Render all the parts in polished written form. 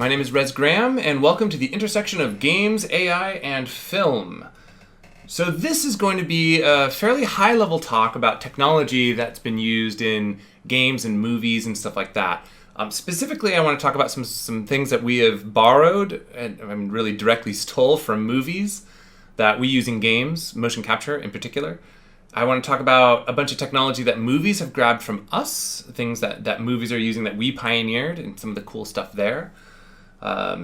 My name is Rez Graham, and welcome to the intersection of games, AI, and film. So this is going to be a fairly high-level talk about technology that's been used in games and movies and stuff like that. Specifically, I want to talk about some things that we have borrowed, and really directly stole from movies that we use in games, motion capture in particular. I want to talk about a bunch of technology that movies have grabbed from us, things that movies are using that we pioneered, and some of the cool stuff there.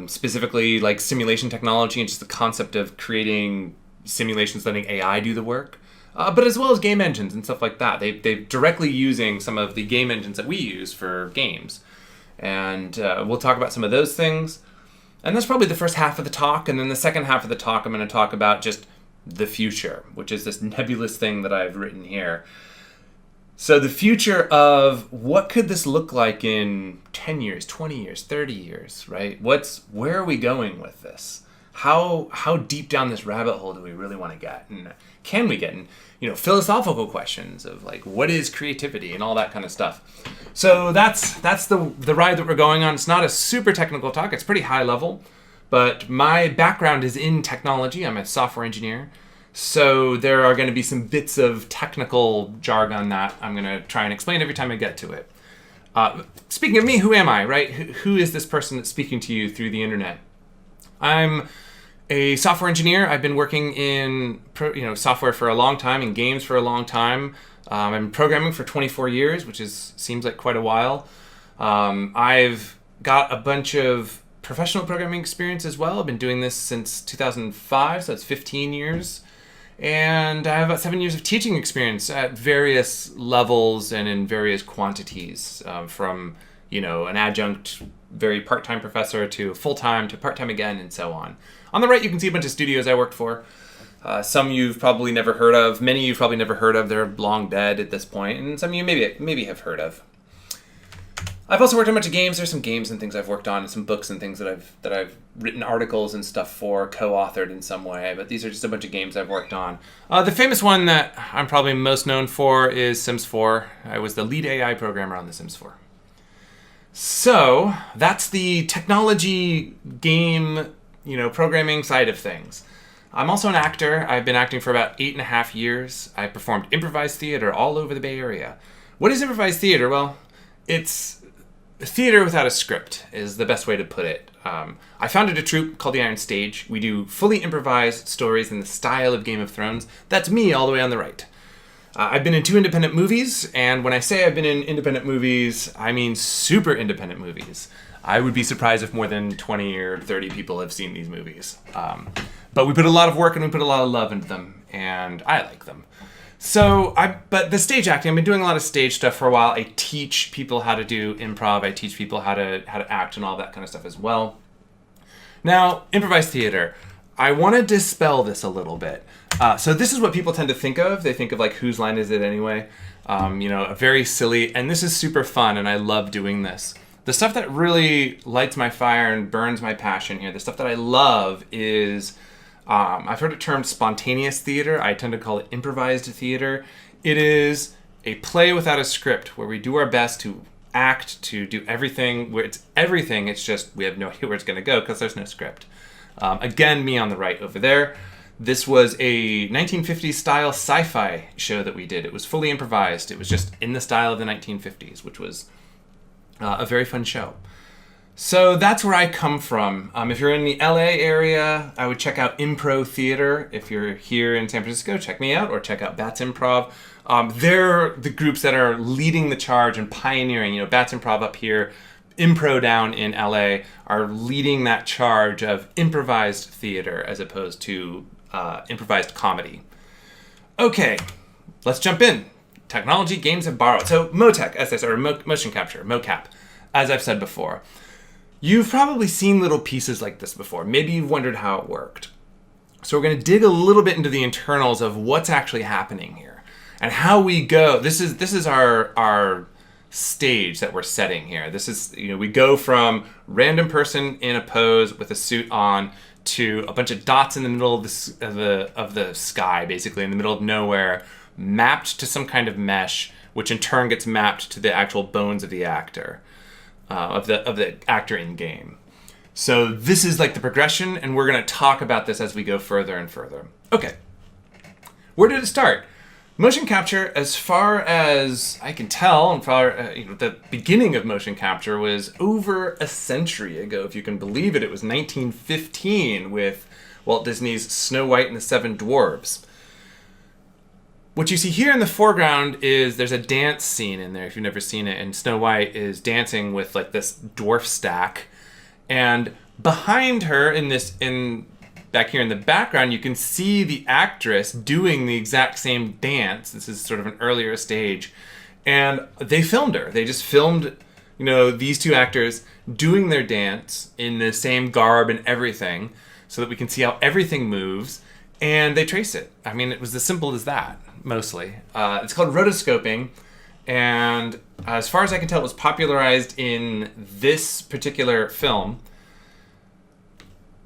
Specifically like simulation technology and just the concept of creating simulations, letting AI do the work. But as well as game engines and stuff like that. They're directly using some of the game engines that we use for games. And we'll talk about some of those things. And that's probably the first half of the talk. And then the second half of the talk, I'm going to talk about just the future, which is this nebulous thing that I've written here. So the future of what could this look like in 10 years, 20 years, 30 years, right? Where are we going with this? How deep down this rabbit hole do we really want to get? And can we get in, philosophical questions of like, what is creativity and all that kind of stuff. So that's the ride that we're going on. It's not a super technical talk. It's pretty high level, but my background is in technology. I'm a software engineer. So there are going to be some bits of technical jargon that I'm going to try and explain every time I get to it. Speaking of me, who am I, right? Who is this person that's speaking to you through the internet? I'm a software engineer. I've been working in software for a long time, in games for a long time. I've been programming for 24 years, which seems like quite a while. I've got a bunch of professional programming experience as well. I've been doing this since 2005, so that's 15 years. And I have about 7 years of teaching experience at various levels and in various quantities, from an adjunct, very part-time professor to full-time to part-time again, and so on. On the right, you can see a bunch of studios I worked for. Some you've probably never heard of. Many you've probably never heard of. They're long dead at this point, and some you maybe have heard of. I've also worked on a bunch of games. There's some games and things I've worked on, and some books and things that I've written articles and stuff for, co-authored in some way. But these are just a bunch of games I've worked on. The famous one that I'm probably most known for is Sims 4. I was the lead AI programmer on The Sims 4. So that's the technology game, programming side of things. I'm also an actor. I've been acting for about 8.5 years. I performed improvised theater all over the Bay Area. What is improvised theater? Well, it's theater without a script is the best way to put it. I founded a troupe called the Iron Stage. We do fully improvised stories in the style of Game of Thrones. That's me all the way on the right. I've been in 2 independent movies, and when I say I've been in independent movies, I mean super independent movies. I would be surprised if more than 20 or 30 people have seen these movies. But we put a lot of work and we put a lot of love into them, and I like them. But the stage acting, I've been doing a lot of stage stuff for a while. I teach people how to do improv. I teach people how to act and all that kind of stuff as well. Now, improvised theater. I want to dispel this a little bit. So this is what people tend to think of. They think of like, whose line is it anyway? A very silly, and this is super fun, and I love doing this. The stuff that really lights my fire and burns my passion here, the stuff that I love is... I've heard it termed spontaneous theater. I tend to call it improvised theater. It is a play without a script where we do our best to act, to do everything. Where it's everything, it's just we have no idea where it's going to go because there's no script. Again, me on the right over there. This was a 1950s style sci-fi show that we did. It was fully improvised. It was just in the style of the 1950s, which was a very fun show. So that's where I come from. If you're in the LA area, I would check out Impro Theater. If you're here in San Francisco, check me out, or check out Bats Improv. They're the groups that are leading the charge and pioneering. Bats Improv up here, Impro down in LA are leading that charge of improvised theater as opposed to improvised comedy. Okay, let's jump in. Technology games have borrowed. So MoTech, or motion capture, mocap, as I've said before. You've probably seen little pieces like this before. Maybe you've wondered how it worked. So we're going to dig a little bit into the internals of what's actually happening here and how we go. This is our stage that we're setting here. This is, we go from random person in a pose with a suit on to a bunch of dots in the middle of the sky, basically in the middle of nowhere, mapped to some kind of mesh, which in turn gets mapped to the actual bones of the actor, of the actor in game. So this is like the progression, and we're going to talk about this as we go further and further. Okay, where did it start? Motion capture, as far as I can tell, and the beginning of motion capture was over a century ago, if you can believe it. It was 1915 with Walt Disney's Snow White and the Seven Dwarfs. What you see here in the foreground is there's a dance scene in there, if you've never seen it, and Snow White is dancing with like this dwarf stack. And behind her, back here in the background, you can see the actress doing the exact same dance. This is sort of an earlier stage. And they filmed her. They just filmed, these two actors doing their dance in the same garb and everything so that we can see how everything moves. And they trace it. I mean, it was as simple as that, mostly. It's called rotoscoping. And as far as I can tell, it was popularized in this particular film.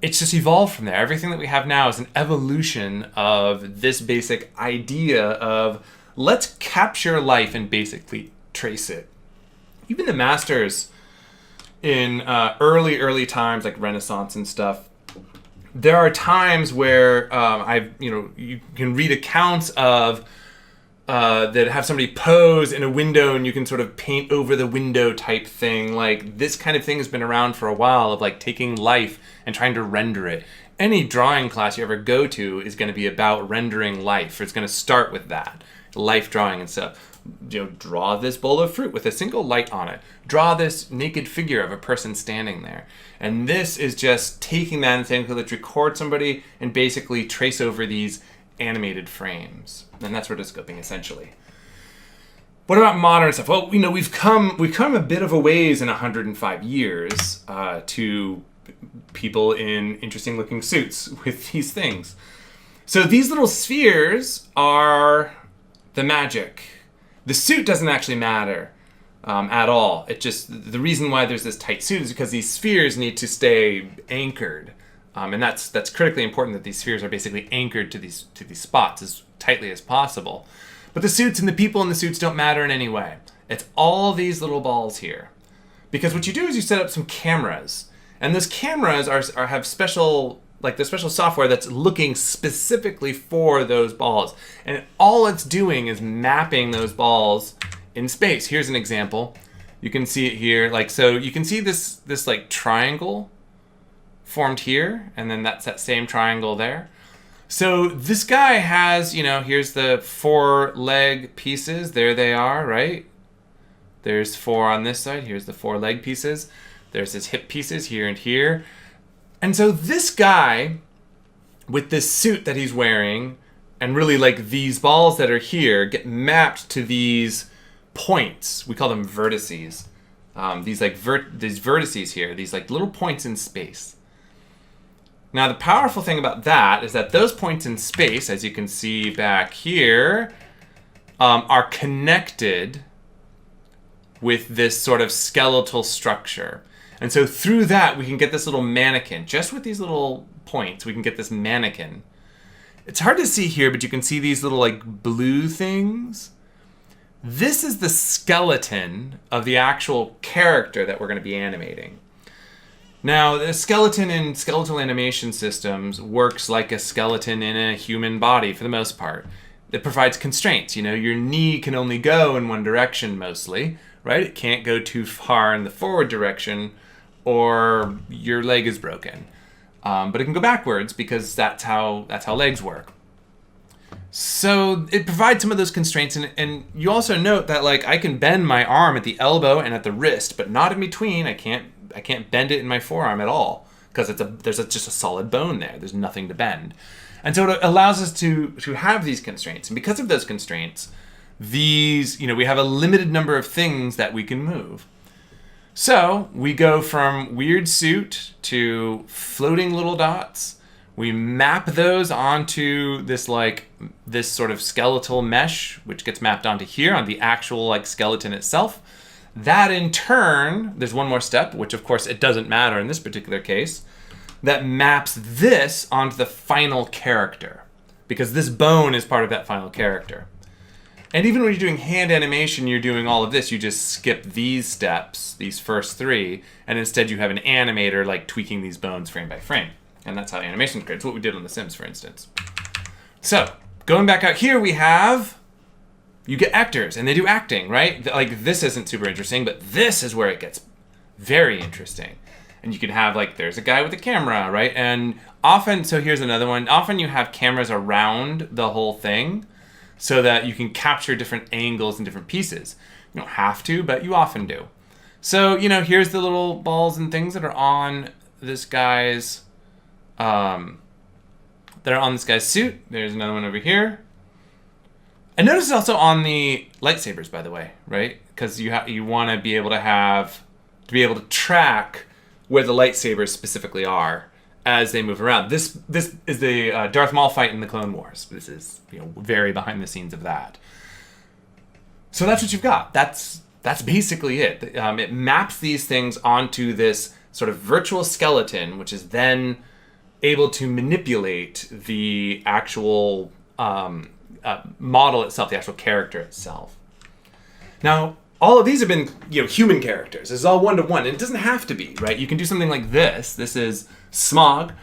It's just evolved from there. Everything that we have now is an evolution of this basic idea of let's capture life and basically trace it. Even the masters in early times, like Renaissance and stuff, there are times where you can read accounts of that have somebody pose in a window and you can sort of paint over the window type thing. Like this kind of thing has been around for a while, of like taking life and trying to render it. Any drawing class you ever go to is going to be about rendering life. It's going to start with that, life drawing and stuff. Draw this bowl of fruit with a single light on it. Draw this naked figure of a person standing there. And this is just taking that and saying, let's record somebody and basically trace over these animated frames. And that's rotoscoping, essentially. What about modern stuff? Well, we've come a bit of a ways in 105 years to people in interesting looking suits with these things. So these little spheres are the magic. The suit doesn't actually matter at all. It just, the reason why there's this tight suit is because these spheres need to stay anchored. And that's critically important, that these spheres are basically anchored to these spots as tightly as possible. But the suits and the people in the suits don't matter in any way. It's all these little balls here. Because what you do is you set up some cameras. And those cameras have special software that's looking specifically for those balls. And all it's doing is mapping those balls in space. Here's an example. You can see it here. So you can see this like triangle formed here, and then that's that same triangle there. So this guy has, here's the 4 leg pieces. There they are, right? There's 4 on this side. Here's the 4 leg pieces. There's his hip pieces here and here. And so this guy, with this suit that he's wearing, and really like these balls that are here, get mapped to these points. We call them vertices. These vertices here, these like little points in space. Now, the powerful thing about that is that those points in space, as you can see back here, are connected with this sort of skeletal structure. And so through that, we can get this little mannequin. Just with these little points, we can get this mannequin. It's hard to see here, but you can see these little like blue things. This is the skeleton of the actual character that we're going to be animating. Now, the skeleton in skeletal animation systems works like a skeleton in a human body for the most part. It provides constraints. Your knee can only go in one direction mostly, right? It can't go too far in the forward direction or your leg is broken. But it can go backwards because that's how legs work. So it provides some of those constraints, and you also note that I can bend my arm at the elbow and at the wrist, but not in between. I can't bend it in my forearm at all because there's just a solid bone there. There's nothing to bend. And so it allows us to have these constraints. And because of those constraints, we have a limited number of things that we can move. So we go from weird suit to floating little dots. We map those onto this sort of skeletal mesh, which gets mapped onto here on the actual skeleton itself. That in turn, there's one more step, which of course it doesn't matter in this particular case, that maps this onto the final character, because this bone is part of that final character. And even when you're doing hand animation, you're doing all of this. You just skip these steps, these first three, and instead you have an animator like tweaking these bones frame by frame. And that's how animation is created. It's what we did on The Sims, for instance. So, going back out here, you get actors, and they do acting, right? Like, this isn't super interesting, but this is where it gets very interesting. And you can have, like, there's a guy with a camera, right? And often, so here's another one. Often you have cameras around the whole thing so that you can capture different angles and different pieces. You don't have to, but you often do. So, here's the little balls and things that are on this guy's, suit. There's another one over here. And notice it's also on the lightsabers, by the way, right? Because you want to be able to track where the lightsabers specifically are as they move around. This is the Darth Maul fight in the Clone Wars. This is very behind the scenes of that. So that's what you've got. That's basically it. It maps these things onto this sort of virtual skeleton, which is then able to manipulate the actual model itself, the actual character itself. Now, all of these have been, human characters. This is all one-to-one, and it doesn't have to be, right? You can do something like this. This is Smaug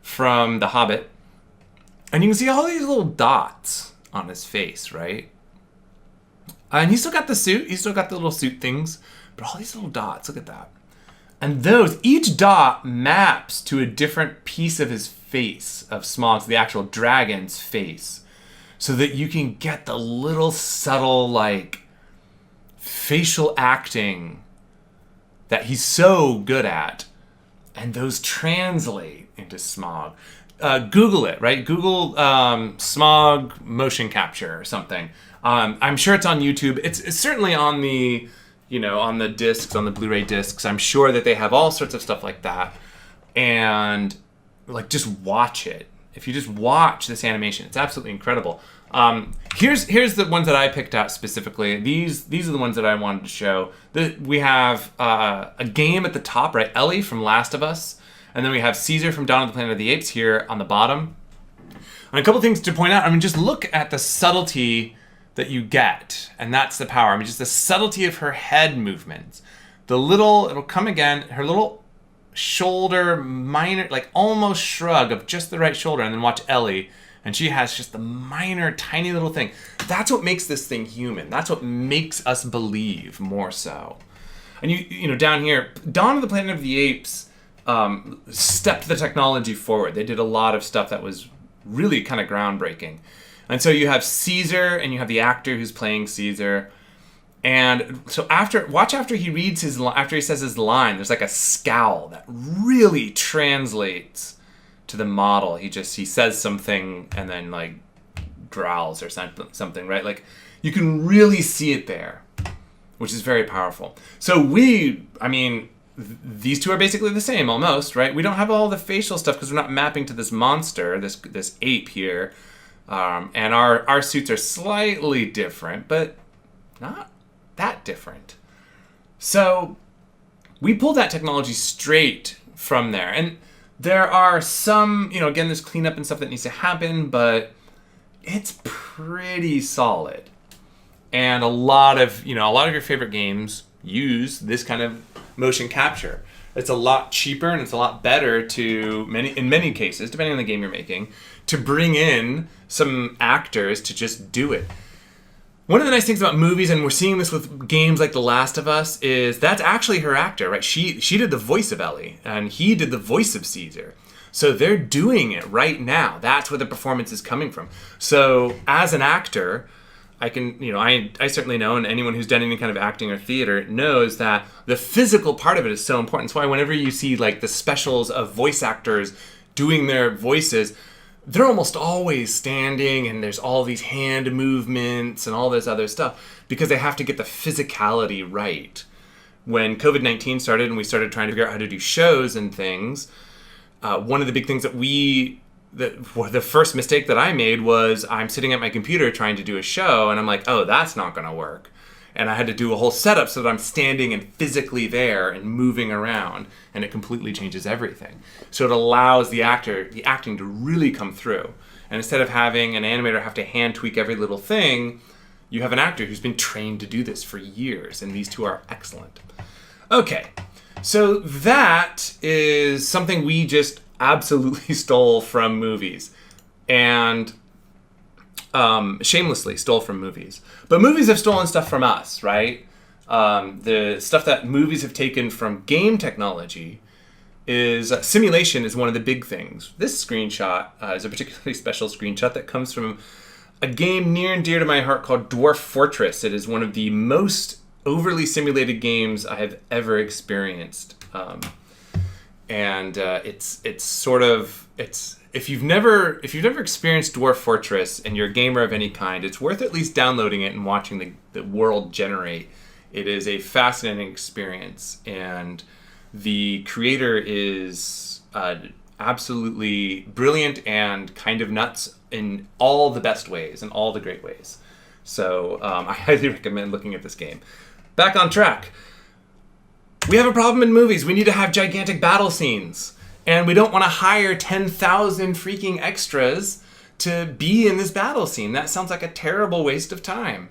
from The Hobbit. And you can see all these little dots on his face, right? And he's still got the suit. He's still got the little suit things. But all these little dots, look at that. And each dot maps to a different piece of his face, of Smaug's, the actual dragon's face. So that you can get the little subtle, facial acting that he's so good at. And those translate into Smaug. Google it, right? Google Smaug motion capture or something. I'm sure it's on YouTube. It's certainly on the, on the discs, on the Blu-ray discs. I'm sure that they have all sorts of stuff like that. And, just watch it. If you just watch this animation, it's absolutely incredible. Here's the ones that I picked out specifically. These are the ones that I wanted to show. We have a game at the top, right? Ellie from Last of Us. And then we have Caesar from Dawn of the Planet of the Apes here on the bottom. And a couple things to point out. Just look at the subtlety that you get. And that's the power. Just the subtlety of her head movements. It'll come again, her little shoulder, minor, almost shrug of just the right shoulder. And then watch Ellie. And she has just the minor, tiny little thing. That's what makes this thing human. That's what makes us believe more so. And you down here, Dawn of the Planet of the Apes stepped the technology forward. They did a lot of stuff that was really kind of groundbreaking. And so you have Caesar, and you have the actor who's playing Caesar. And so after he says his line, there's a scowl that really translates to the model. He says something and then growls or something, right? You can really see it there, which is very powerful. So these two are basically the same almost, right? We don't have all the facial stuff because we're not mapping to this monster, this ape here. And our suits are slightly different, but not that different. So we pulled that technology straight from there. And there are some, again, there's cleanup and stuff that needs to happen, but it's pretty solid. And a lot of your favorite games use this kind of motion capture. It's a lot cheaper and it's a lot better in many cases, depending on the game you're making, to bring in some actors to just do it. One of the nice things about movies, and we're seeing this with games like The Last of Us, is that's actually her actor, right? She did the voice of Ellie, and he did the voice of Caesar. So they're doing it right now. That's where the performance is coming from. So as an actor, I can, I certainly know, and anyone who's done any kind of acting or theater knows that the physical part of it is so important. That's why whenever you see the specials of voice actors doing their voices, they're almost always standing and there's all these hand movements and all this other stuff because they have to get the physicality right. When COVID-19 started and we started trying to figure out how to do shows and things, one of the big things that the first mistake that I made was I'm sitting at my computer trying to do a show and I'm like, oh, that's not going to work. And I had to do a whole setup so that I'm standing and physically there and moving around, and it completely changes everything. So it allows the acting to really come through. And instead of having an animator have to hand tweak every little thing, You have an actor who's been trained to do this for years, and these two are excellent. Okay, so that is something we just absolutely stole from movies. And shamelessly stole from movies. But movies have stolen stuff from us, right? The stuff that movies have taken from game technology is simulation is one of the big things. This screenshot is a particularly special screenshot that comes from a game near and dear to my heart called Dwarf Fortress. It is one of the most overly simulated games I have ever experienced. If you've never experienced Dwarf Fortress and you're a gamer of any kind, it's worth at least downloading it and watching the world generate. It is a fascinating experience, and the creator is absolutely brilliant and kind of nuts in all the best ways, in all the great ways. So I highly recommend looking at this game. Back on track. We have a problem in movies. We need to have gigantic battle scenes. And we don't want to hire 10,000 freaking extras to be in this battle scene. That sounds like a terrible waste of time.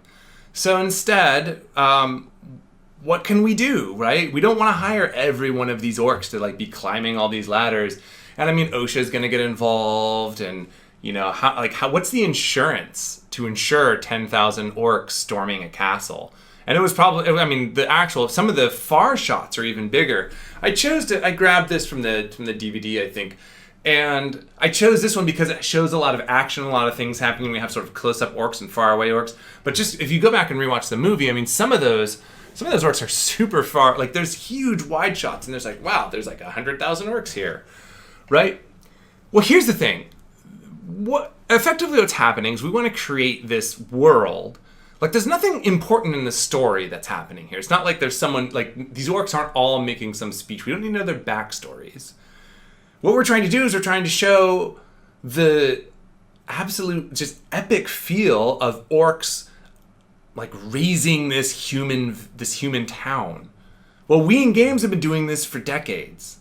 So instead, what can we do, right? We don't want to hire every one of these orcs to like be climbing all these ladders. And I mean, OSHA's going to get involved, and what's the insurance to insure 10,000 orcs storming a castle? And it was probably, some of the far shots are even bigger. I grabbed this from the DVD, I think. And I chose this one because it shows a lot of action, a lot of things happening. We have sort of close-up orcs and far-away orcs. But just, if you go back and rewatch the movie, I mean, some of those orcs are super far. Like, there's huge wide shots, and there's like, wow, there's like 100,000 orcs here, right? Well, here's the thing. Effectively what's happening is we want to create this world. Like, there's nothing important in the story that's happening here. It's not like there's someone, like, these orcs aren't all making some speech. We don't need to know their backstories. What we're trying to do is we're trying to show the absolute, just epic feel of orcs, like, raising this human town. Well, we in games have been doing this for decades.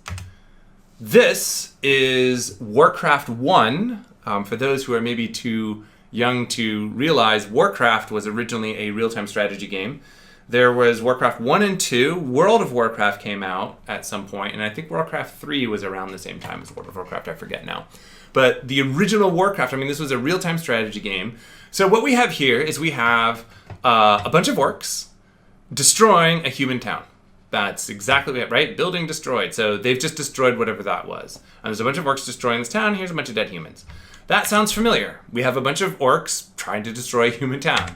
This is Warcraft 1. For those who are maybe too young to realize, Warcraft was originally a real-time strategy game. There was Warcraft 1 and 2. World of Warcraft came out at some point, and I think Warcraft 3 was around the same time as World of Warcraft. I forget now. But the original Warcraft, this was a real-time strategy game. So what we have here is we have a bunch of orcs destroying a human town. That's exactly it, right? Building destroyed. So they've just destroyed whatever that was. And there's a bunch of orcs destroying this town. Here's a bunch of dead humans. That sounds familiar. We have a bunch of orcs trying to destroy a human town.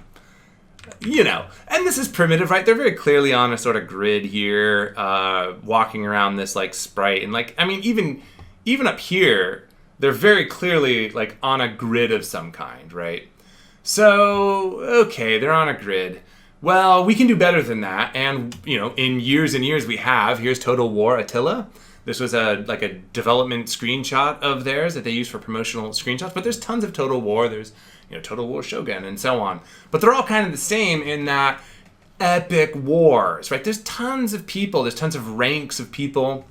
And this is primitive, right? They're very clearly on a sort of grid here, walking around this like sprite. And even up here, they're very clearly like on a grid of some kind, right? So, okay, they're on a grid. Well, we can do better than that. And, in years and years we have. Here's Total War Attila. This was a development screenshot of theirs that they use for promotional screenshots. But there's tons of Total War. There's, Total War Shogun and so on. But they're all kind of the same in that epic wars, right? There's tons of people. There's tons of ranks of people.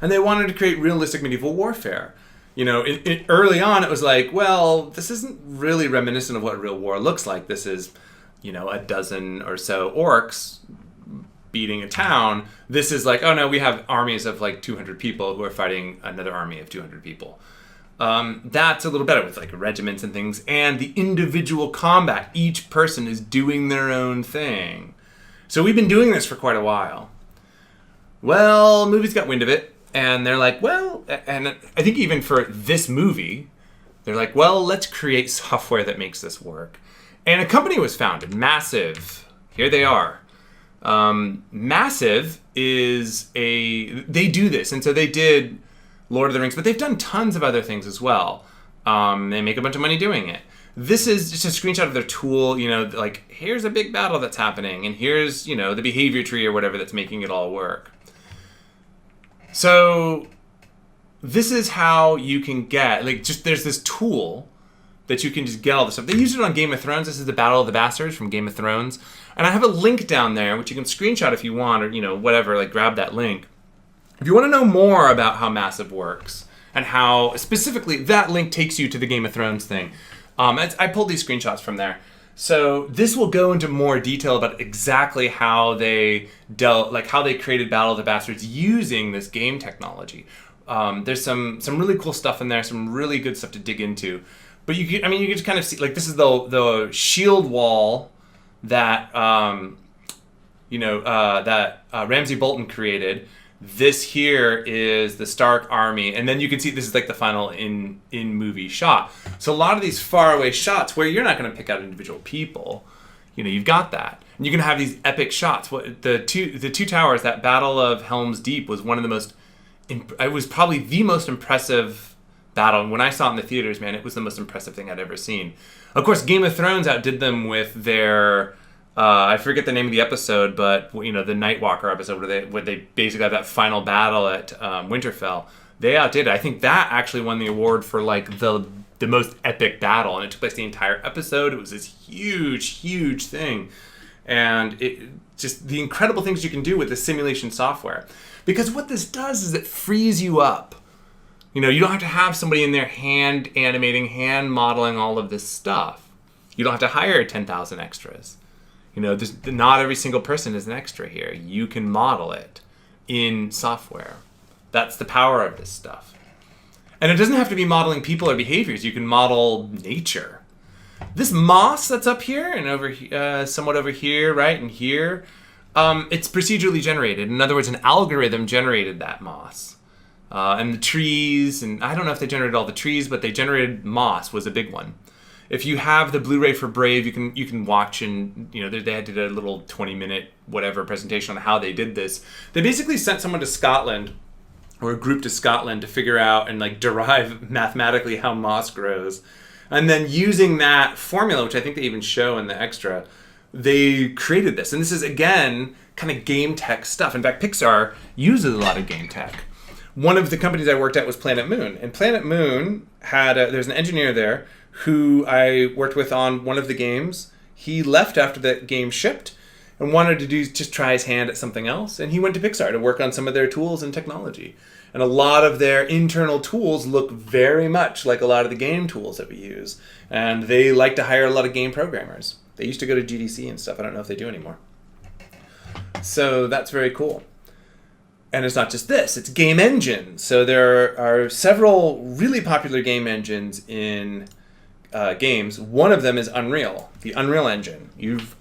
And they wanted to create realistic medieval warfare. Early on it was like, well, this isn't really reminiscent of what real war looks like. This is, a dozen or so orcs beating a town. This is like, oh no, we have armies of like 200 people who are fighting another army of 200 people. That's a little better with like regiments and things, and the individual combat. Each person is doing their own thing. So we've been doing this for quite a while. Well, movies got wind of it, and they're like, well, and I think even for this movie, they're like, well, let's create software that makes this work. And a company was founded, Massive. Here they are. Massive they do this, and so they did Lord of the Rings, but they've done tons of other things as well. They make a bunch of money doing it. This is just a screenshot of their tool, like, here's a big battle that's happening, and here's, the behavior tree or whatever that's making it all work. So this is how you can get, there's this tool that you can just get all this stuff. They used it on Game of Thrones. This is the Battle of the Bastards from Game of Thrones. And I have a link down there, which you can screenshot if you want, or, whatever, grab that link. If you want to know more about how Massive works, and how specifically that link takes you to the Game of Thrones thing, I pulled these screenshots from there. So this will go into more detail about exactly how they how they created Battle of the Bastards using this game technology. There's some really cool stuff in there, some really good stuff to dig into. But you can just kind of see, like, this is the shield wall that Ramsay Bolton created. This here is the Stark army, and then you can see this is like the final in movie shot. So a lot of these faraway shots where you're not going to pick out individual people, you've got that, and you can have these epic shots. The two towers, that Battle of Helm's Deep was one of the most. It was probably the most impressive battle. And when I saw it in the theaters, man, it was the most impressive thing I'd ever seen. Of course, Game of Thrones outdid them with their. I forget the name of the episode, but the Nightwalker episode where they basically have that final battle at Winterfell. They outdid it. I think that actually won the award for like the most epic battle, and it took place the entire episode. It was this huge thing, and it just the incredible things you can do with the simulation software. Because what this does is it frees you up. You don't have to have somebody in there hand animating, hand modeling all of this stuff. You don't have to hire 10,000 extras. Not every single person is an extra here. You can model it in software. That's the power of this stuff. And it doesn't have to be modeling people or behaviors. You can model nature. This moss that's up here and over, somewhat over here, right, and here, it's procedurally generated. In other words, an algorithm generated that moss. And the trees, and I don't know if they generated all the trees, but they generated moss was a big one. If you have the Blu-ray for Brave, you can watch, and they did a little 20-minute whatever presentation on how they did this. They basically sent someone to Scotland, or a group to Scotland, to figure out and like derive mathematically how moss grows, and then using that formula, which I think they even show in the extra, they created this. And this is again kind of game tech stuff. In fact, Pixar uses a lot of game tech. One of the companies I worked at was Planet Moon, and Planet Moon there's an engineer there who I worked with on one of the games. He left after that game shipped and wanted to just try his hand at something else. And he went to Pixar to work on some of their tools and technology. And a lot of their internal tools look very much like a lot of the game tools that we use. And they like to hire a lot of game programmers. They used to go to GDC and stuff. I don't know if they do anymore. So that's very cool. And it's not just this, it's game engines. So there are several really popular game engines in games. One of them is Unreal, the Unreal Engine.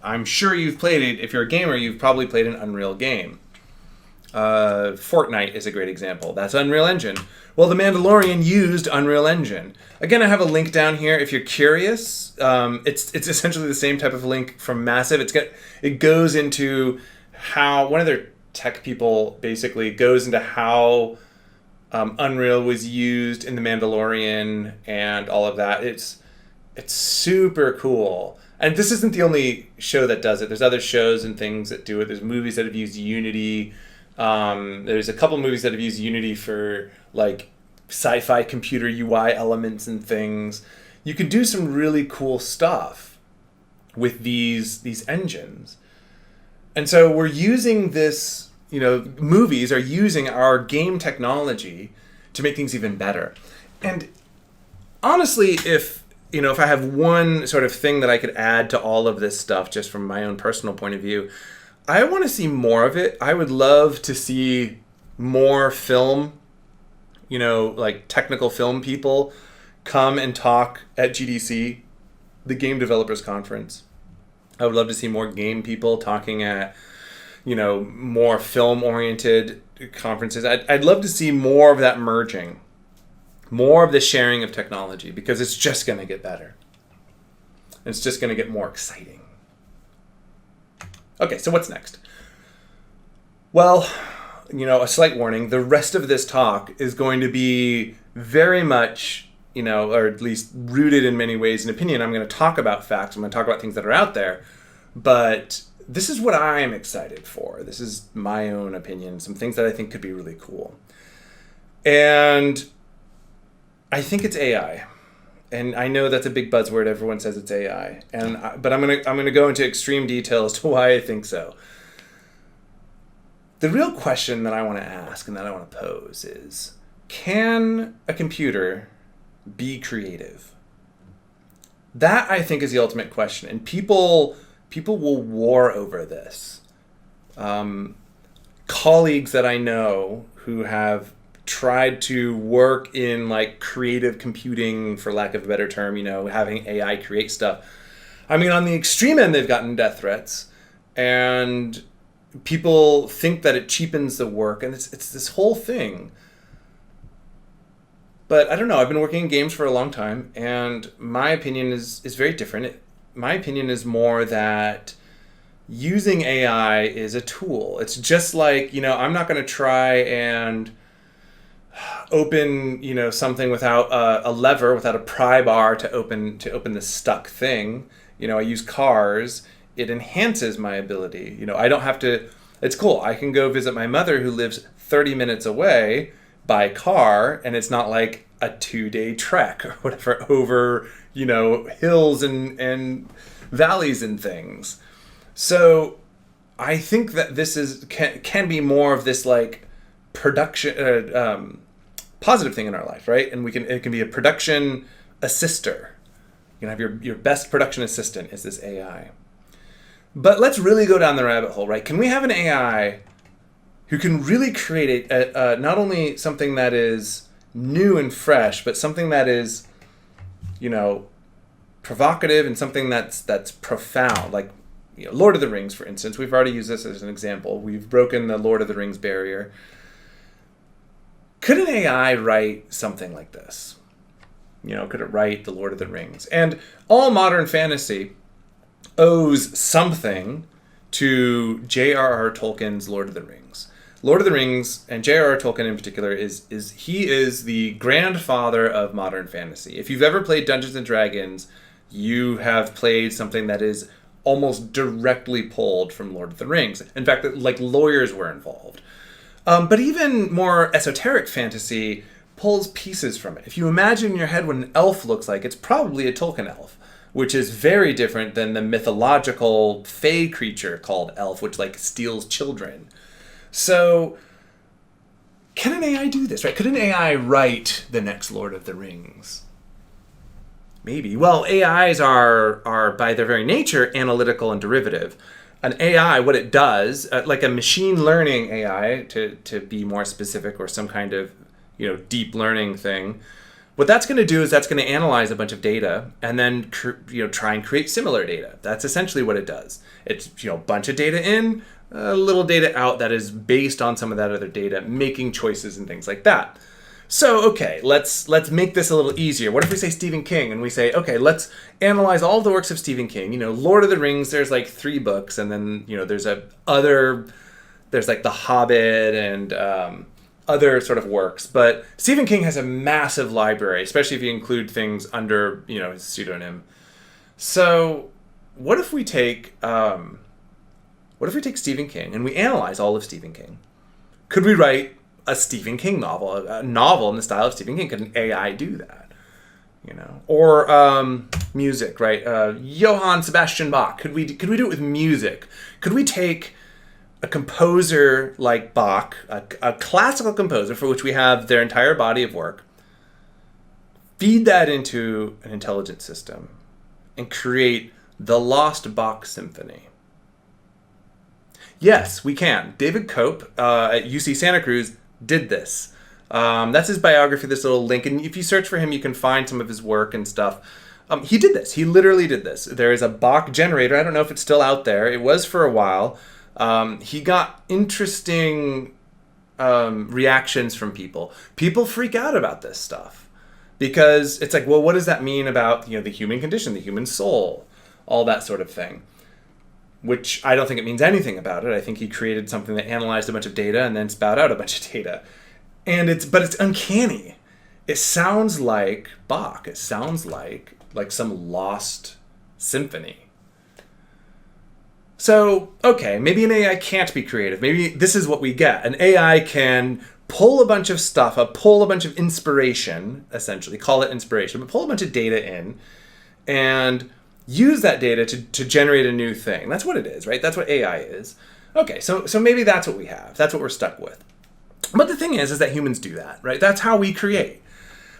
I'm sure you've played it. If you're a gamer, you've probably played an Unreal game. Fortnite is a great example. That's Unreal Engine. Well, The Mandalorian used Unreal Engine. Again, I have a link down here if you're curious. It's essentially the same type of link from Massive. It goes into how one of their tech people basically goes into how Unreal was used in The Mandalorian and all of that. It's super cool. And this isn't the only show that does it. There's other shows and things that do it. There's movies that have used Unity. There's a couple movies that have used Unity for like sci-fi computer UI elements and things. You can do some really cool stuff with these engines. And so we're using this, movies are using our game technology to make things even better. And honestly, if I have one sort of thing that I could add to all of this stuff, just from my own personal point of view, I want to see more of it. I would love to see more film, like technical film people come and talk at GDC, the Game Developers Conference. I would love to see more game people talking at, more film-oriented conferences. I'd love to see more of that merging. More of the sharing of technology, because it's just going to get better. It's just going to get more exciting. Okay, so what's next? Well, a slight warning. The rest of this talk is going to be very much, or at least rooted in many ways in opinion. I'm going to talk about facts. I'm going to talk about things that are out there. But this is what I am excited for. This is my own opinion. Some things that I think could be really cool. And I think it's AI, and I know that's a big buzzword. Everyone says it's AI, but I'm gonna go into extreme detail as to why I think so. The real question that I want to ask and that I want to pose is: can a computer be creative? That, I think, is the ultimate question. And people will war over this. Colleagues that I know who have tried to work in like creative computing, for lack of a better term, having AI create stuff. I mean, on the extreme end, they've gotten death threats, and people think that it cheapens the work, and it's this whole thing. But I don't know. I've been working in games for a long time, and my opinion is very different. My opinion is more that using AI is a tool. It's just like, I'm not going to try and open, something without a lever, without a pry bar to open the stuck thing. I use cars. It enhances my ability. I don't have to. It's cool. I can go visit my mother who lives 30 minutes away by car, and it's not like a 2-day trek or whatever over, hills and valleys and things. So I think that this can be more of this like production positive thing in our life, right? And it can be a production assister. You can have your best production assistant is this AI. But let's really go down the rabbit hole, right? Can we have an AI who can really create not only something that is new and fresh, but something that is, provocative and something that's profound, like Lord of the Rings, for instance. We've already used this as an example. We've broken the Lord of the Rings barrier. Could an AI write something like this? Could it write the Lord of the Rings? And all modern fantasy owes something to J.R.R. Tolkien's Lord of the Rings. Lord of the Rings, and J.R.R. Tolkien in particular, he is the grandfather of modern fantasy. If you've ever played Dungeons and Dragons, you have played something that is almost directly pulled from Lord of the Rings. In fact, like lawyers were involved. But even more esoteric fantasy pulls pieces from it. If you imagine in your head what an elf looks like, it's probably a Tolkien elf, which is very different than the mythological fae creature called elf, which like steals children. So can an AI do this, right? Could an AI write the next Lord of the Rings? Maybe. Well, AIs are by their very nature analytical and derivative. An AI, what it does, like a machine learning AI, to be more specific, or some kind of deep learning thing, what that's going to do is that's going to analyze a bunch of data and then try and create similar data. That's essentially what it does. It's a bunch of data in, a little data out that is based on some of that other data, making choices and things like that. So, okay, let's make this a little easier. What if we say Stephen King and we say, okay, let's analyze all the works of Stephen King. Lord of the Rings, there's like 3 books, and then, there's like The Hobbit and other sort of works. But Stephen King has a massive library, especially if you include things under, his pseudonym. So what if we take Stephen King and we analyze all of Stephen King? Could we write a Stephen King novel, a novel in the style of Stephen King? Could an AI do that? Or music, right? Johann Sebastian Bach. Could we do it with music? Could we take a composer like Bach, a classical composer for which we have their entire body of work, feed that into an intelligent system, and create the Lost Bach Symphony? Yes, we can. David Cope at UC Santa Cruz did this. That's his biography, this little link. And if you search for him, you can find some of his work and stuff. He did this. He literally did this. There is a Bach generator. I don't know if it's still out there. It was for a while. He got interesting reactions from people. People freak out about this stuff because it's like, well, what does that mean about the human condition, the human soul, all that sort of thing? Which I don't think it means anything about it. I think he created something that analyzed a bunch of data and then spat out a bunch of data. But it's uncanny. It sounds like Bach. It sounds like some lost symphony. So, okay, maybe an AI can't be creative. Maybe this is what we get. An AI can pull a bunch of stuff, pull a bunch of inspiration, essentially, call it inspiration, but pull a bunch of data in and use that data to generate a new thing. That's what it is, right? That's what AI is. Okay, so maybe that's what we have. That's what we're stuck with. But the thing is that humans do that, right? That's how we create.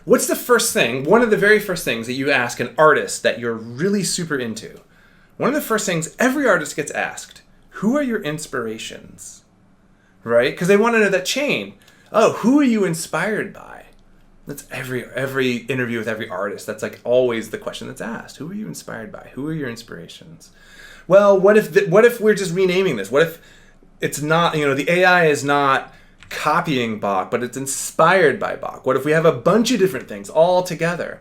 What's the first thing, one of the very first things that you ask an artist that you're really super into? One of the first things every artist gets asked, who are your inspirations? Right? Because they want to know that chain. Oh, who are you inspired by? That's every interview with every artist. That's like always the question that's asked. Who are you inspired by? Who are your inspirations? Well, what if we're just renaming this? What if it's not, the AI is not copying Bach, but it's inspired by Bach? What if we have a bunch of different things all together?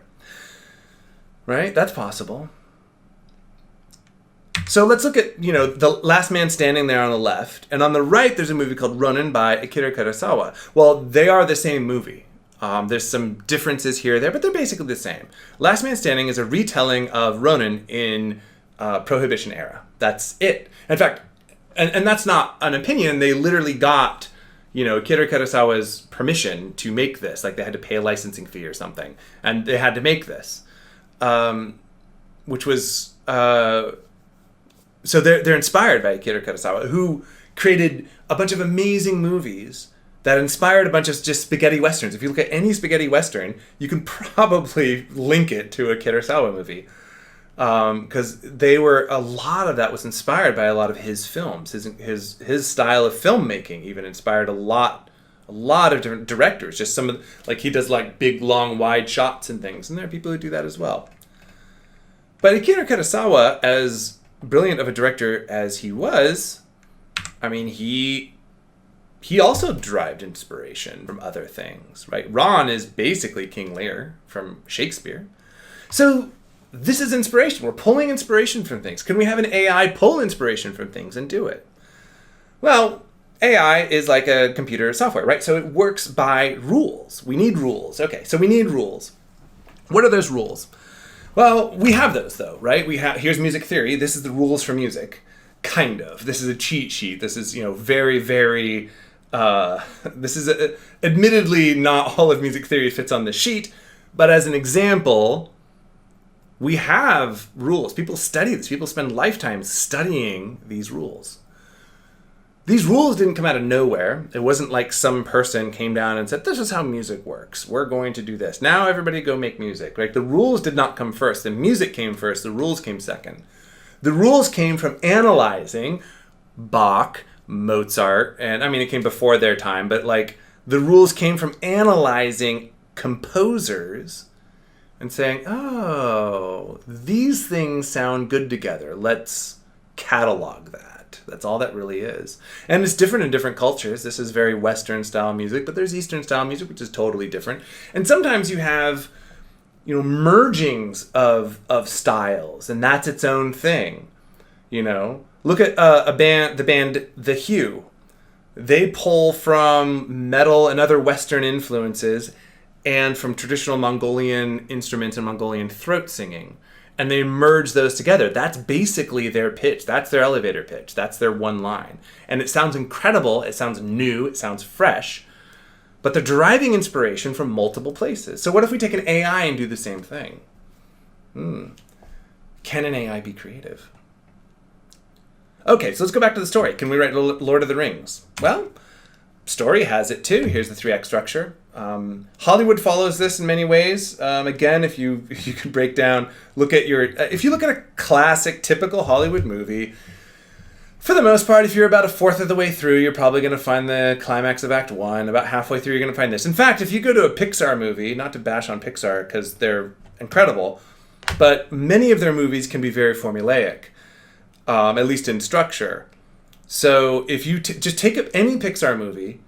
Right? That's possible. So let's look at, The Last Man Standing there on the left, and on the right there's a movie called Ronin by Akira Kurosawa. Well, they are the same movie. There's some differences here or there, but they're basically the same. Last Man Standing is a retelling of Ronin in Prohibition era. That's it. In fact, and that's not an opinion. They literally got, Akira Kurosawa's permission to make this. Like they had to pay a licensing fee or something, and they had to make this, which was so they're inspired by Akira Kurosawa, who created a bunch of amazing movies that inspired a bunch of just spaghetti westerns. If you look at any spaghetti western, you can probably link it to a Kurosawa movie. Because a lot of that was inspired by a lot of his films. His style of filmmaking even inspired a lot of different directors. Just some of, he does big, long, wide shots and things. And there are people who do that as well. But Akira Kurosawa, as brilliant of a director as he was, he also derived inspiration from other things, right? Ron is basically King Lear from Shakespeare. So this is inspiration. We're pulling inspiration from things. Can we have an AI pull inspiration from things and do it? Well, AI is like a computer software, right? So it works by rules. We need rules. Okay, so we need rules. What are those rules? Well, we have those though, right? Here's music theory. This is the rules for music. Kind of. This is a cheat sheet. This is, very, very... this is admittedly not all of music theory fits on the sheet, but as an example, we have rules. People study this. People spend lifetimes studying these rules. These rules didn't come out of nowhere. It wasn't like some person came down and said, this is how music works. We're going to do this. Now everybody go make music. Right? The rules did not come first. The music came first. The rules came second. The rules came from analyzing Bach, Mozart, and it came before their time, but the rules came from analyzing composers and saying, oh, these things sound good together. Let's catalog that. That's all that really is. And it's different in different cultures. This is very Western style music, but there's Eastern style music, which is totally different. And sometimes you have, mergings of styles, and that's its own thing. Look at the band The Hue. They pull from metal and other Western influences and from traditional Mongolian instruments and Mongolian throat singing. And they merge those together. That's basically their pitch. That's their elevator pitch. That's their one line. And it sounds incredible. It sounds new. It sounds fresh. But they're deriving inspiration from multiple places. So what if we take an AI and do the same thing? Can an AI be creative? Okay, so let's go back to the story. Can we write Lord of the Rings? Well, story has it too. Here's the 3-act structure. Hollywood follows this in many ways. Again, if you could break down, if you look at a classic, typical Hollywood movie, for the most part, if you're about a fourth of the way through, you're probably going to find the climax of Act 1. About halfway through, you're going to find this. In fact, if you go to a Pixar movie, not to bash on Pixar because they're incredible, but many of their movies can be very formulaic. At least in structure. So if you just take up any Pixar movie,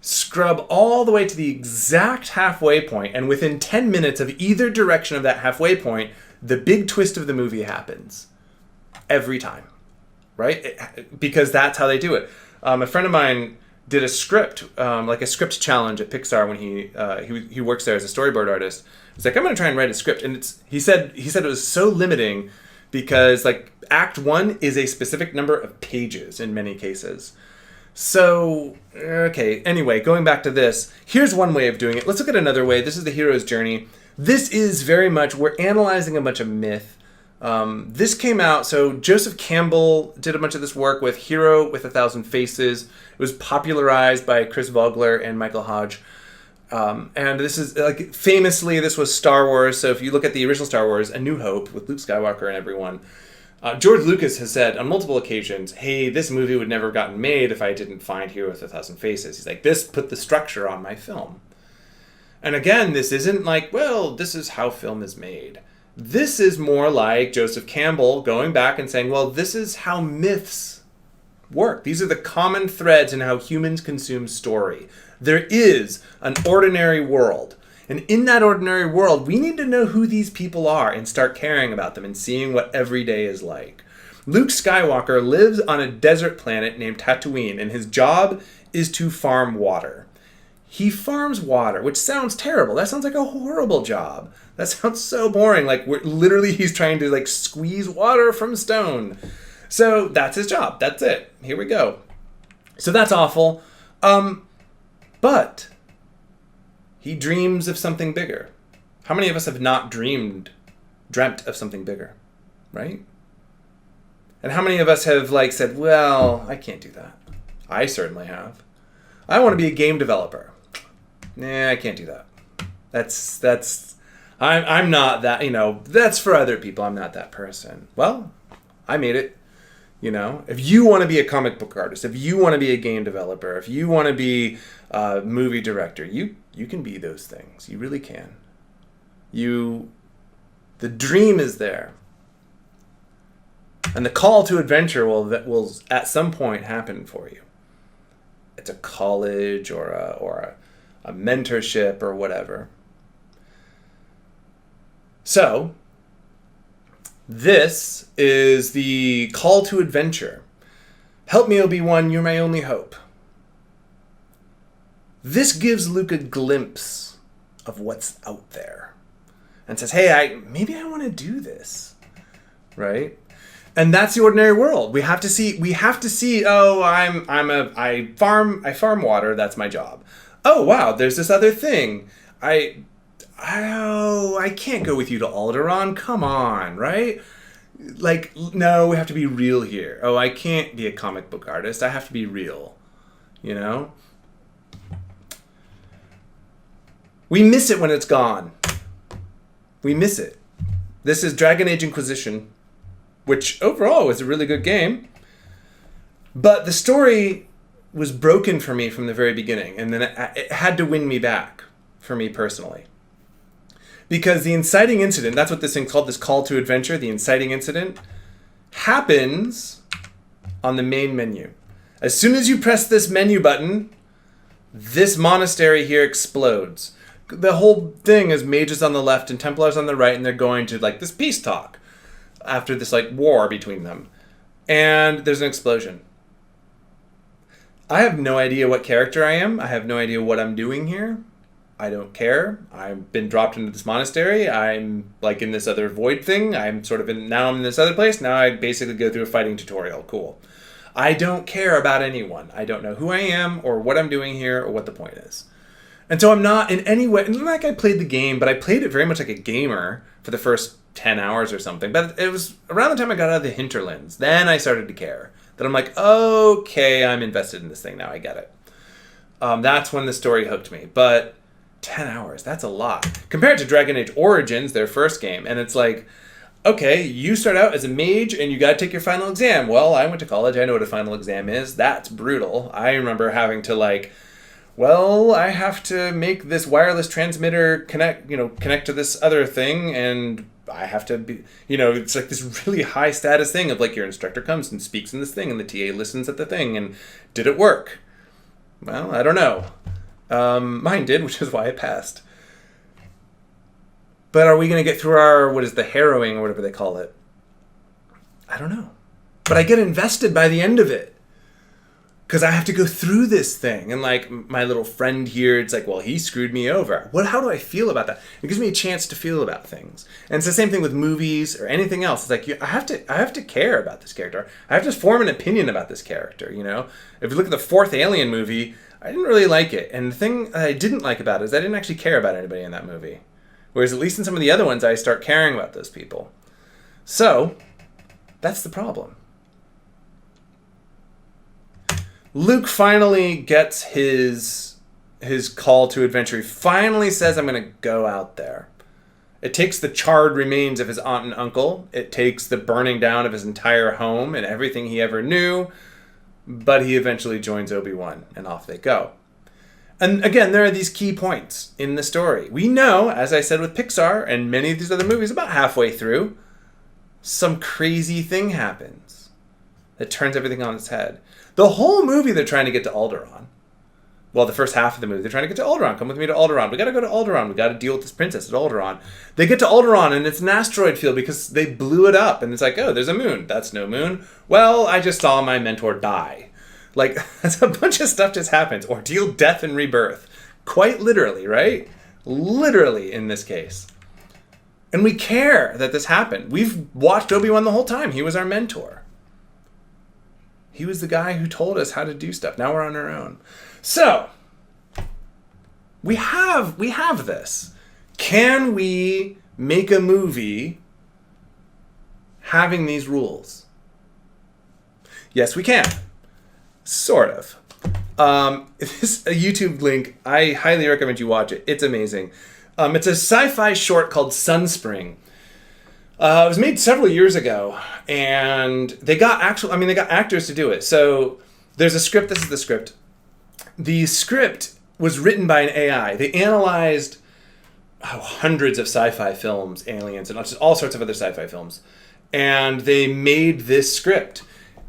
scrub all the way to the exact halfway point, and within 10 minutes of either direction of that halfway point, the big twist of the movie happens. Every time. Right? Because that's how they do it. A friend of mine did a script, a script challenge at Pixar when he works there as a storyboard artist. He's like, I'm going to try and write a script. And he said it was so limiting because Act 1 is a specific number of pages in many cases. So, okay, anyway, going back to this, here's one way of doing it. Let's look at another way. This is the hero's journey. This is very much, we're analyzing a bunch of myth. This came out, so Joseph Campbell did a bunch of this work with Hero with 1,000 Faces. It was popularized by Chris Vogler and Michael Hodge. And this is, like, famously, this was Star Wars. So if you look at the original Star Wars, A New Hope, with Luke Skywalker and everyone, George Lucas has said on multiple occasions, hey, this movie would never have gotten made if I didn't find Hero with a Thousand Faces. He's like, this put the structure on my film. And again, this isn't like, well, this is how film is made. This is more like Joseph Campbell going back and saying, well, this is how myths work. These are the common threads in how humans consume story. There is an ordinary world. And in that ordinary world, we need to know who these people are and start caring about them and seeing what every day is like. Luke Skywalker lives on a desert planet named Tatooine, and his job is to farm water. He farms water, which sounds terrible. That sounds like a horrible job. That sounds so boring. Like, he's trying to, like, squeeze water from stone. So that's his job. That's it. Here we go. So that's awful. But he dreams of something bigger. How many of us have not dreamt of something bigger, right? And how many of us have, like, said, well, I can't do that. I certainly have. I want to be a game developer. Nah, I can't do that. I'm not that, that's for other people. I'm not that person. Well, I made it. If you want to be a comic book artist, if you want to be a game developer, if you want to be a movie director, you can be those things. You really can. The dream is there. And the call to adventure will at some point happen for you. It's a college or a mentorship or whatever. So, this is the call to adventure. Help me, Obi-Wan, you're my only hope. This gives Luke a glimpse of what's out there and says, hey, maybe I want to do this, right? And that's the ordinary world. We have to see, oh, I farm water, that's my job. Oh, wow, there's this other thing. I can't go with you to Alderaan. Come on, right? Like, no, we have to be real here. Oh, I can't be a comic book artist. I have to be real, We miss it when it's gone. We miss it. This is Dragon Age Inquisition, which overall was a really good game. But the story was broken for me from the very beginning, and then it had to win me back for me personally. Because the inciting incident, that's what this thing's called, this call to adventure, the inciting incident, happens on the main menu. As soon as you press this menu button, this monastery here explodes. The whole thing is mages on the left and Templars on the right, and they're going to, like, this peace talk after this, like, war between them. And there's an explosion. I have no idea what character I am. I have no idea what I'm doing here. I don't care. I've been dropped into this monastery. I'm, like, in this other void thing. I'm in this other place. Now I basically go through a fighting tutorial. Cool. I don't care about anyone. I don't know who I am or what I'm doing here or what the point is. And so I'm not in any way, like, I played the game, but I played it very much like a gamer for the first 10 hours or something. But it was around the time I got out of the hinterlands. Then I started to care. Then I'm like, okay, I'm invested in this thing now. I get it. That's when the story hooked me. But 10 hours, that's a lot. Compared to Dragon Age Origins, their first game. And it's like, okay, you start out as a mage and you got to take your final exam. Well, I went to college. I know what a final exam is. That's brutal. I remember having to, like, well, I have to make this wireless transmitter connect to this other thing, and I have to be, it's like this really high status thing of, like, your instructor comes and speaks in this thing, and the TA listens at the thing, and did it work? Well, I don't know. Mine did, which is why I passed. But are we going to get through the harrowing or whatever they call it? I don't know. But I get invested by the end of it. Because I have to go through this thing. And, like, my little friend here, it's like, well, he screwed me over. How do I feel about that? It gives me a chance to feel about things. And it's the same thing with movies or anything else. It's like, I have to care about this character. I have to form an opinion about this character, If you look at the fourth Alien movie, I didn't really like it. And the thing I didn't like about it is I didn't actually care about anybody in that movie. Whereas at least in some of the other ones, I start caring about those people. So, that's the problem. Luke finally gets his his call to adventure. He finally says, I'm going to go out there. It takes the charred remains of his aunt and uncle. It takes the burning down of his entire home and everything he ever knew. But he eventually joins Obi-Wan, and off they go. And again, there are these key points in the story. We know, as I said with Pixar and many of these other movies, about halfway through, some crazy thing happens that turns everything on its head. The whole movie, they're trying to get to Alderaan. Well, the first half of the movie, they're trying to get to Alderaan. Come with me to Alderaan. We got to go to Alderaan. We got to deal with this princess at Alderaan. They get to Alderaan, and it's an asteroid field because they blew it up. And it's like, oh, there's a moon. That's no moon. Well, I just saw my mentor die. Like, that's a bunch of stuff just happens. Ordeal, death, and rebirth. Quite literally, right? Literally, in this case. And we care that this happened. We've watched Obi-Wan the whole time. He was our mentor. He was the guy who told us how to do stuff. Now we're on our own. So, we have this. Can we make a movie having these rules? Yes, we can. Sort of. This a YouTube link. I highly recommend you watch it. It's amazing. It's a sci-fi short called Sunspring. It was made several years ago, and they got actors to do it. So there's a script. This is the script. The script was written by an AI. They analyzed hundreds of sci-fi films, Aliens, and just all sorts of other sci-fi films, and they made this script.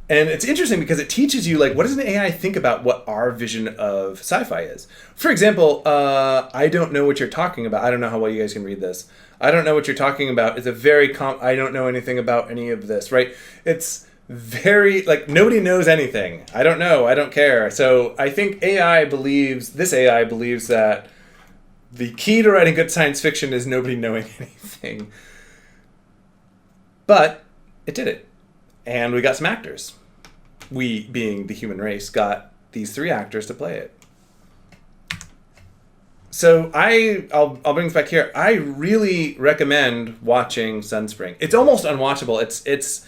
And it's interesting because it teaches you, like, what does an AI think about what our vision of sci-fi is? For example, I don't know what you're talking about. I don't know how well you guys can read this. I don't know what you're talking about. It's a very I don't know anything about any of this, right? It's very, like, nobody knows anything. I don't know. I don't care. So I think this AI believes that the key to writing good science fiction is nobody knowing anything. But it did it. And we got some actors. We, being the human race, got these 3 actors to play it. So I'll bring this back here. I really recommend watching Sunspring. It's almost unwatchable. It's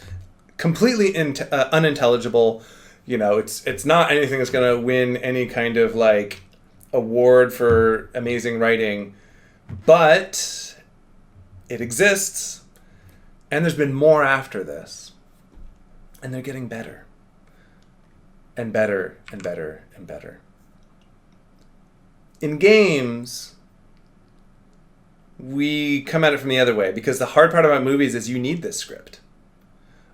completely unintelligible. You know, it's not anything that's going to win any kind of, like, award for amazing writing. But it exists. And there's been more after this. And they're getting better. And better and better and better. In games, we come at it from the other way, because the hard part about movies is you need this script.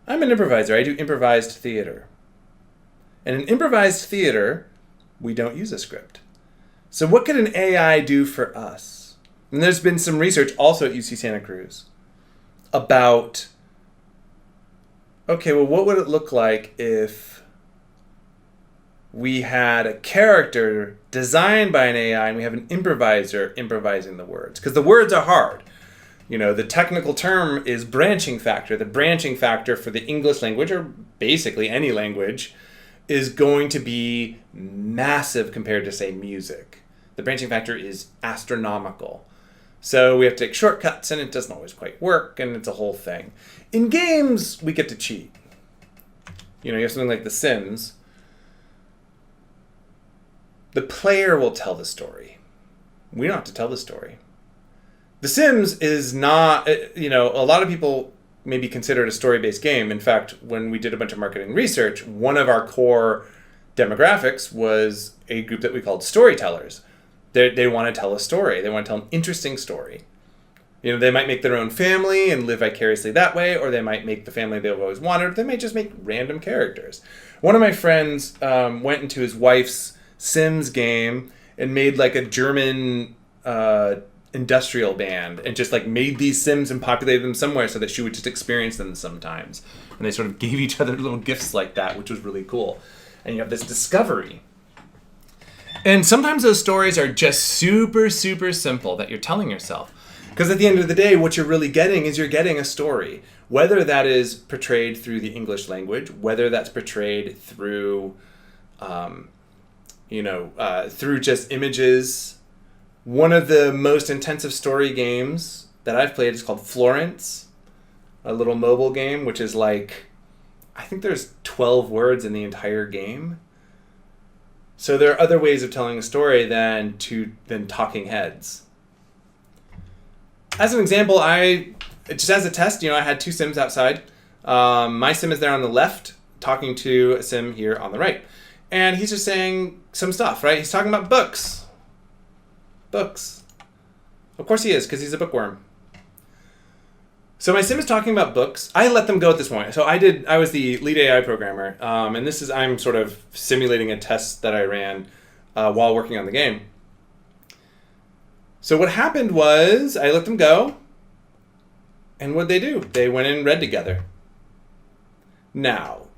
I'm an improviser. I do improvised theater. And in improvised theater, we don't use a script. So what could an AI do for us? And there's been some research also at UC Santa Cruz about, okay, well, what would it look like if we had a character designed by an AI and we have an improviser improvising the words? Because the words are hard. You know, the technical term is branching factor. The branching factor for the English language, or basically any language, is going to be massive compared to, say, music. The branching factor is astronomical. So we have to take shortcuts, and it doesn't always quite work, and it's a whole thing. In games, we get to cheat. You know, you have something like The Sims. The player will tell the story. We don't have to tell the story. The Sims is not, you know, a lot of people maybe consider it a story-based game. In fact, when we did a bunch of marketing research, one of our core demographics was a group that we called storytellers. They want to tell a story. They want to tell an interesting story. You know, they might make their own family and live vicariously that way, or they might make the family they've always wanted, or they might just make random characters. One of my friends went into his wife's Sims game and made like a German industrial band and just like made these Sims and populated them somewhere so that she would just experience them sometimes. And they sort of gave each other little gifts like that, which was really cool. And you have this discovery. And sometimes those stories are just super, super simple that you're telling yourself. Because at the end of the day, what you're really getting is you're getting a story. Whether that is portrayed through the English language, whether that's portrayed through, through just images. One of the most intensive story games that I've played is called Florence, a little mobile game, which is like, I think there's 12 words in the entire game. So there are other ways of telling a story than talking heads. As an example, just as a test, I had two Sims outside. My Sim is there on the left, talking to a Sim here on the right. And he's just saying some stuff, right? He's talking about books. Books. Of course he is, because he's a bookworm. So my Sim is talking about books. I let them go at this point. So I was the lead AI programmer, and I'm sort of simulating a test that I ran while working on the game. So what happened was I let them go, and what'd they do? They went and read together. Now,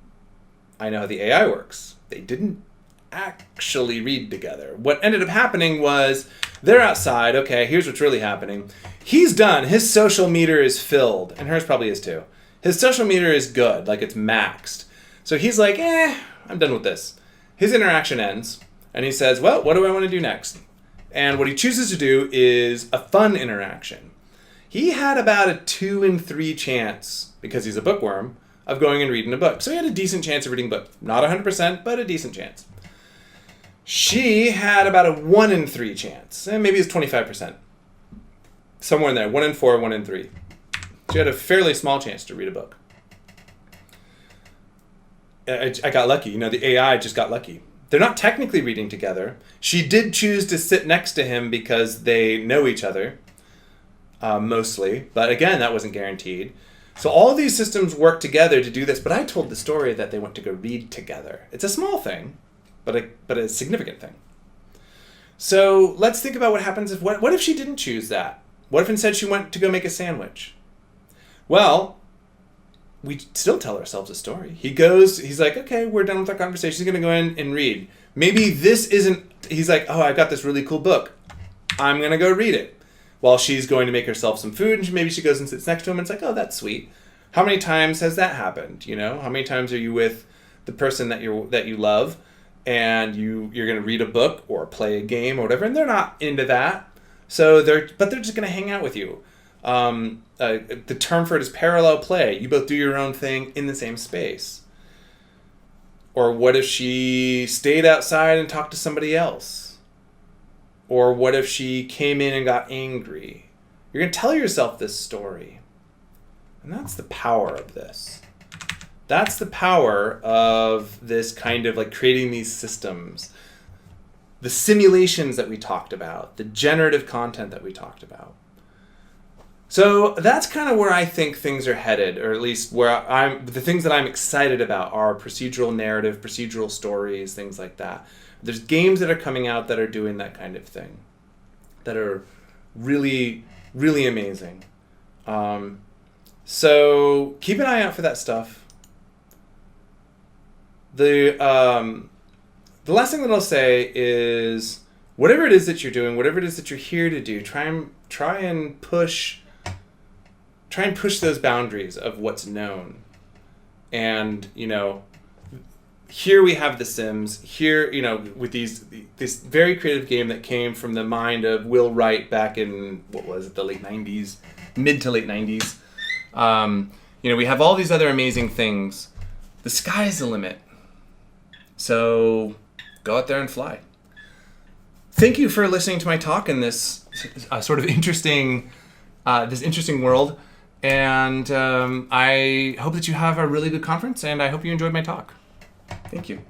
I know how the AI works. They didn't actually read together. What ended up happening was they're outside. Okay, here's what's really happening. He's done. His social meter is filled, and hers probably is too. His social meter is good, like it's maxed. So he's like, I'm done with this. His interaction ends, and he says, well, what do I want to do next? And what he chooses to do is a fun interaction. He had about a 2 in 3 chance, because he's a bookworm, of going and reading a book. So he had a decent chance of reading a book. Not 100%, but a decent chance. She had about a 1 in 3 chance, and maybe it's 25%. Somewhere in there, 1 in 4, 1 in 3. She had a fairly small chance to read a book. I got lucky. The AI just got lucky. They're not technically reading together. She did choose to sit next to him because they know each other, mostly. But again, that wasn't guaranteed. So all these systems work together to do this. But I told the story that they went to go read together. It's a small thing, but a significant thing. So let's think about what happens what if she didn't choose that? What if instead she went to go make a sandwich? Well, we still tell ourselves a story. He's like, okay, we're done with our conversation. He's going to go in and read. Maybe this isn't, he's like, oh, I got this really cool book. I'm going to go read it. While she's going to make herself some food, and maybe she goes and sits next to him, and it's like, oh, that's sweet. How many times has that happened? How many times are you with the person that you love, and you're going to read a book or play a game or whatever, and they're not into that. So they're just going to hang out with you. The term for it is parallel play. You both do your own thing in the same space. Or what if she stayed outside and talked to somebody else? Or what if she came in and got angry? You're going to tell yourself this story. And that's the power of this. That's the power of this kind of creating these systems. The simulations that we talked about. The generative content that we talked about. So that's kind of where I think things are headed, or at least the things that I'm excited about are procedural narrative, procedural stories, things like that. There's games that are coming out that are doing that kind of thing, that are really, really amazing. So keep an eye out for that stuff. The last thing that I'll say is whatever it is that you're doing, whatever it is that you're here to do, try and push those boundaries of what's known. And here we have The Sims. Here, with this very creative game that came from the mind of Will Wright back in, the late 90s, mid to late 90s. We have all these other amazing things. The sky's the limit. So go out there and fly. Thank you for listening to my talk in this sort of interesting world. And I hope that you have a really good conference, and I hope you enjoyed my talk. Thank you.